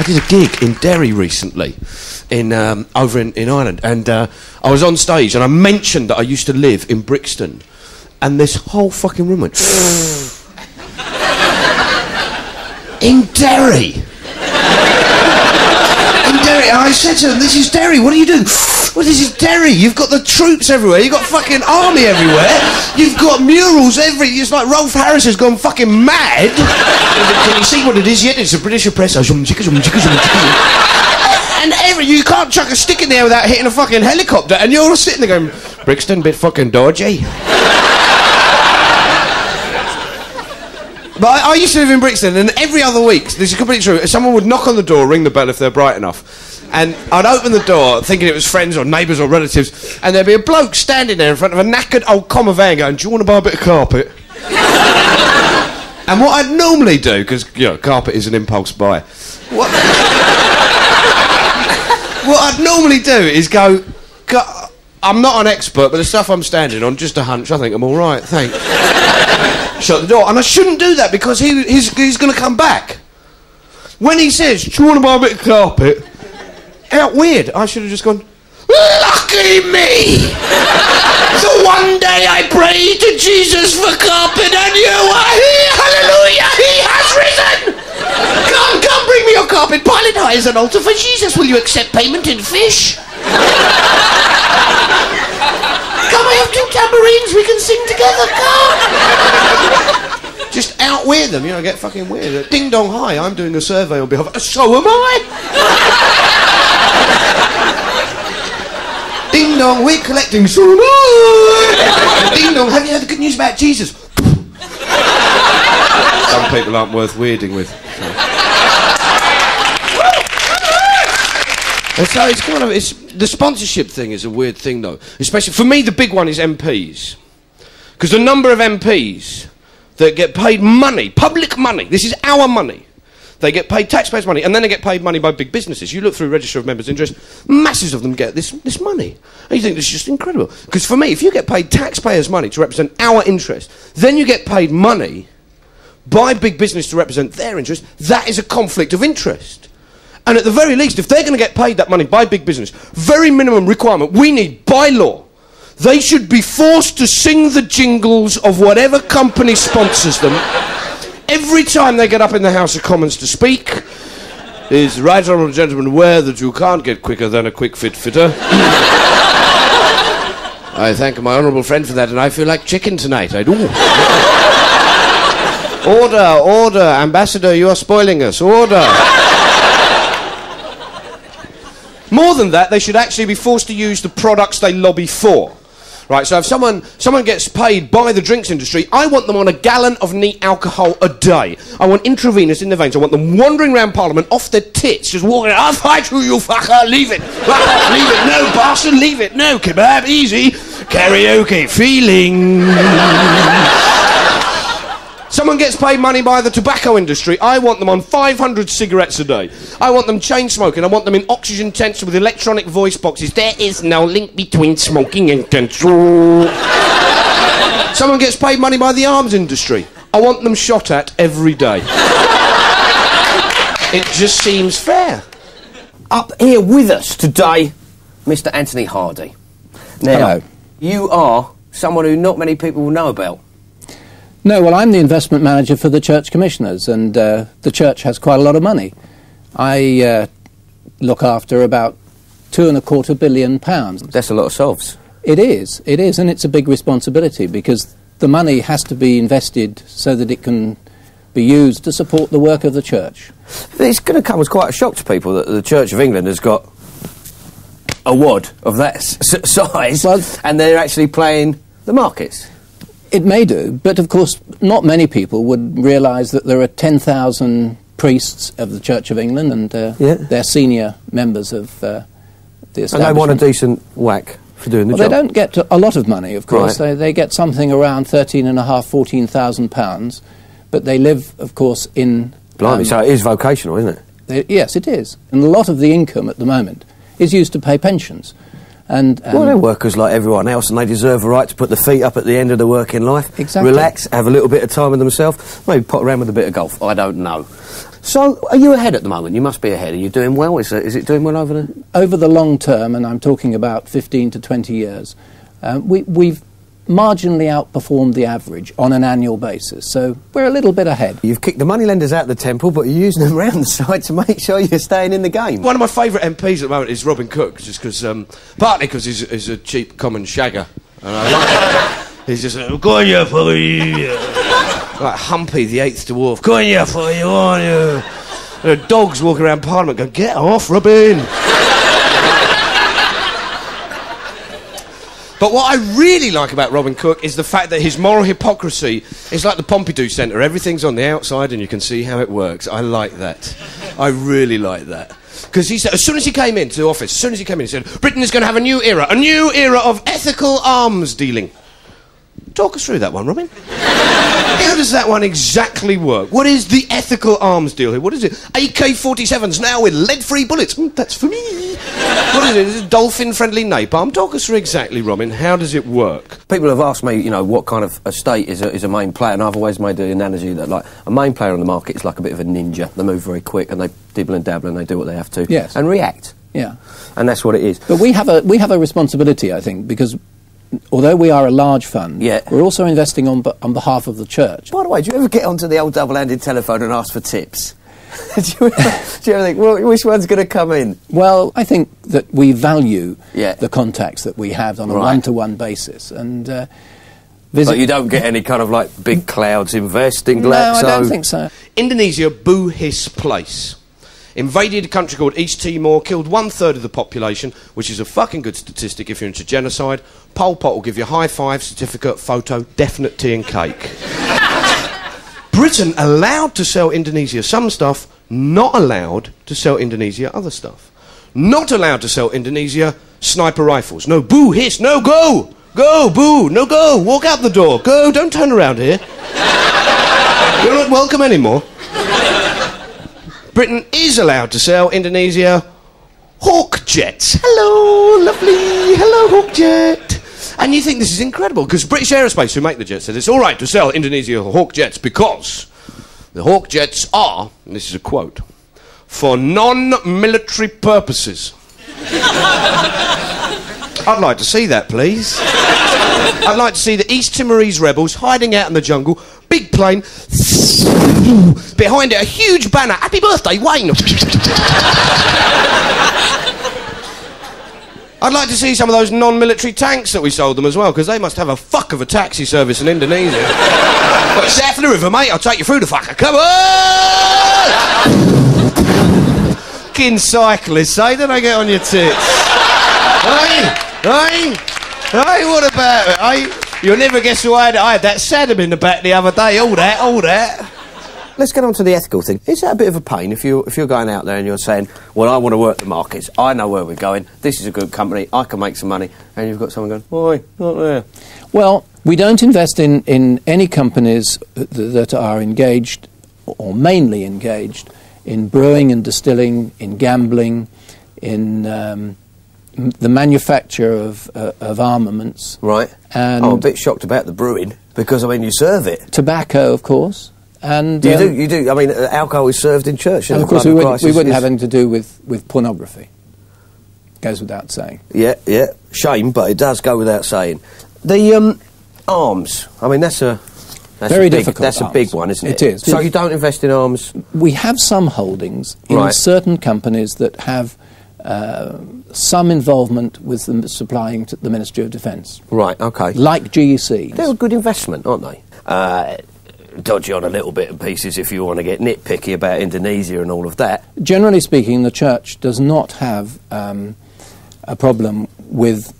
did a gig in Derry recently, over in Ireland, and I was on stage and I mentioned that I used to live in Brixton, and this whole fucking room went in Derry. In Derry, I said to them, "This is Derry. What are you doing?" "Well, this is Derry. You've got the troops everywhere. You've got fucking army everywhere. You've got murals it's like Rolf Harris has gone fucking mad." "Can you see what it is yet? It's a British oppressor." And you can't chuck a stick in there without hitting a fucking helicopter, and you're all sitting there going, "Brixton, bit fucking dodgy." But I used to live in Brixton, and every other week, this is completely true, someone would knock on the door, ring the bell if they're bright enough, and I'd open the door thinking it was friends or neighbours or relatives, and there'd be a bloke standing there in front of a knackered old comma van going, "Do you want to buy a bit of carpet?" And what I'd normally do, because, you know, carpet is an impulse buy, what I'd normally do is go, "I'm not an expert, but the stuff I'm standing on, just a hunch, I think I'm all right, thanks." Shut the door. And I shouldn't do that, because he's going to come back. When he says, "Do you want to buy a bit of carpet?" Out weird. I should have just gone, "Lucky me! So one day I prayed to Jesus for carpet, and you are here! Hallelujah! He has risen! Come, bring me your carpet. Pile it high as an altar for Jesus. Will you accept payment in fish? Come, I have 2 tambourines. We can sing together. Come." Just outweird them, you know, get fucking weird. "Ding dong, hi, I'm doing a survey on behalf of..." "So am I!" "Ding dong, we're collecting..." "So am I!" "Ding dong, have you heard the good news about Jesus?" Some people aren't worth weirding with. So it's kind of, the sponsorship thing is a weird thing, though. Especially, for me, the big one is MPs. Because the number of MPs that get paid money, public money, this is our money. They get paid taxpayers' money, and then they get paid money by big businesses. You look through Register of Members' Interest, masses of them get this money. And you think this is just incredible. Because for me, if you get paid taxpayers' money to represent our interest, then you get paid money by big business to represent their interest, that is a conflict of interest. And at the very least, if they're going to get paid that money by big business, very minimum requirement, we need, by law, they should be forced to sing the jingles of whatever company sponsors them every time they get up in the House of Commons to speak. "Is the right honourable gentleman aware that you can't get quicker than a quick fit fitter?" "I thank my honourable friend for that, and I feel like chicken tonight, I do." Order, Ambassador, you are spoiling us, order." More than that, they should actually be forced to use the products they lobby for. Right, so if someone gets paid by the drinks industry, I want them on a gallon of neat alcohol a day. I want intravenous in their veins. I want them wandering around Parliament off their tits, just walking, "I'll fight you, you fucker, leave it. Leave it, no, bastard, leave it, no, kebab, easy. Karaoke, feeling." Someone gets paid money by the tobacco industry, I want them on 500 cigarettes a day. I want them chain smoking. I want them in oxygen tents with electronic voice boxes. There is no link between smoking and control. Someone gets paid money by the arms industry. I want them shot at every day. It just seems fair. Up here with us today, Mr. Anthony Hardy. Now, hello. You are someone who not many people will know about. No, well, I'm the investment manager for the Church Commissioners, and the Church has quite a lot of money. I look after about £2.25 billion. That's a lot of sovs. It is, and it's a big responsibility, because the money has to be invested so that it can be used to support the work of the Church. It's going to come as quite a shock to people that the Church of England has got a wad of that size, well, and they're actually playing the markets. It may do, but of course not many people would realise that there are 10,000 priests of the Church of England, and they're senior members of the establishment. And they want a decent whack for doing the job. They don't get a lot of money, of course. Right. They get something around £13,500, £14,000, but they live, of course, in... Blimey, so it is vocational, isn't it? Yes, it is. And a lot of the income at the moment is used to pay pensions. Well, they're workers like everyone else, and they deserve a right to put their feet up at the end of their working life. Exactly. Relax, have a little bit of time with themselves, maybe pot around with a bit of golf. I don't know. So, are you ahead at the moment? You must be ahead. Are you doing well? Is it doing well over the... Over the long term, and I'm talking about 15 to 20 years, we've marginally outperformed the average on an annual basis, so we're a little bit ahead. You've kicked the moneylenders out of the temple, but you're using them around the side to make sure you're staying in the game. One of my favourite MPs at the moment is Robin Cook, just because, partly because he's a cheap common shagger, and I like it. He's just like, go on, you fully, like Humpy, the 8th dwarf, go on, you fully, go on, you. There are dogs walking around Parliament going, get off, Robin. But what I really like about Robin Cook is the fact that his moral hypocrisy is like the Pompidou Centre. Everything's on the outside and you can see how it works. I like that. I really like that. Because he said, as soon as he came into the office, he said, Britain is going to have a new era of ethical arms dealing. Talk us through that one, Robin. How does that one exactly work? What is the ethical arms deal here? What is it? AK-47s now with lead-free bullets. That's for me. What is it? Is it dolphin-friendly napalm? Talk us through exactly, Robin. How does it work? People have asked me, you know, what kind of a state is a main player, and I've always made the analogy that, like, a main player on the market is like a bit of a ninja. They move very quick, and they dibble and dabble, and they do what they have to. Yes. And react. Yeah. And that's what it is. But we have a responsibility, I think, because although we are a large fund, we're also investing on behalf of the church. By the way, do you ever get onto the old double-handed telephone and ask for tips? do you ever think, well, which one's going to come in? Well, I think that we value the contacts that we have on a one-to-one basis. And but you don't get any kind of, like, big clouds investing, No, I don't think so. Indonesia, boo hiss place. Invaded a country called East Timor, killed 1/3 of the population, which is a fucking good statistic if you're into genocide. Pol Pot will give you a high five, certificate, photo, definite tea and cake. Britain allowed to sell Indonesia some stuff, not allowed to sell Indonesia other stuff. Not allowed to sell Indonesia sniper rifles. No, boo, hiss, no, go! Go, boo, no, go, walk out the door, go, don't turn around here. You're not welcome anymore. Britain is allowed to sell Indonesia Hawk jets. Hello, lovely. Hello, Hawk jet. And you think this is incredible, because British Aerospace, who make the jets, said it's all right to sell Indonesia Hawk jets because the Hawk jets are, and this is a quote, for non-military purposes. I'd like to see that, please. I'd like to see the East Timorese rebels hiding out in the jungle, big plane, behind it a huge banner, happy birthday, Wayne. I'd like to see some of those non-military tanks that we sold them as well, because they must have a fuck of a taxi service in Indonesia. Well, it's out for the river, mate, I'll take you through the fucker, come on! Fucking cyclists, eh? Don't I get on your tits? Hey, what about it, eh? You'll never guess who I had that Saddam in the back the other day, all that. Let's get on to the ethical thing. Is that a bit of a pain if you're going out there and you're saying, well, I want to work the markets, I know where we're going, this is a good company, I can make some money, and you've got someone going, oi, not there. Well, we don't invest in any companies that are engaged, or mainly engaged, in brewing and distilling, in gambling, in the manufacture of armaments. Right. And I'm a bit shocked about the brewing, because, I mean, you serve it. Tobacco, of course. And you do. I mean, alcohol is served in church. And of course, we wouldn't have anything to do with pornography. Goes without saying. Yeah. Shame, but it does go without saying. The arms. I mean, that's very difficult. That's a big one, isn't it? It is. So you don't invest in arms. We have some holdings in certain companies that have some involvement with them supplying to the Ministry of Defence. Right. Okay. Like GEC. They're a good investment, aren't they? Dodgy on a little bit of pieces if you want to get nitpicky about Indonesia and all of that. Generally speaking, the Church does not have a problem with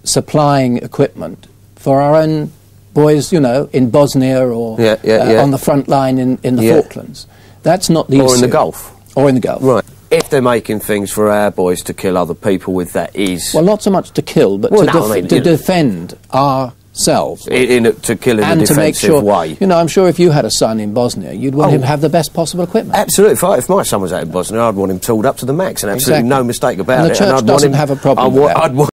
supplying equipment for our own boys, you know, in Bosnia or on the front line in the Falklands. That's not the issue. Or in the Gulf. Or in the Gulf. Right. If they're making things for our boys to kill other people with, that is... Well, not so much to kill, but to defend ourselves. To kill in a defensive way. You know, I'm sure if you had a son in Bosnia, you'd want him to have the best possible equipment. Absolutely. If my son was out in Bosnia, I'd want him tooled up to the max, and absolutely no mistake about it. And the Church doesn't have a problem with that.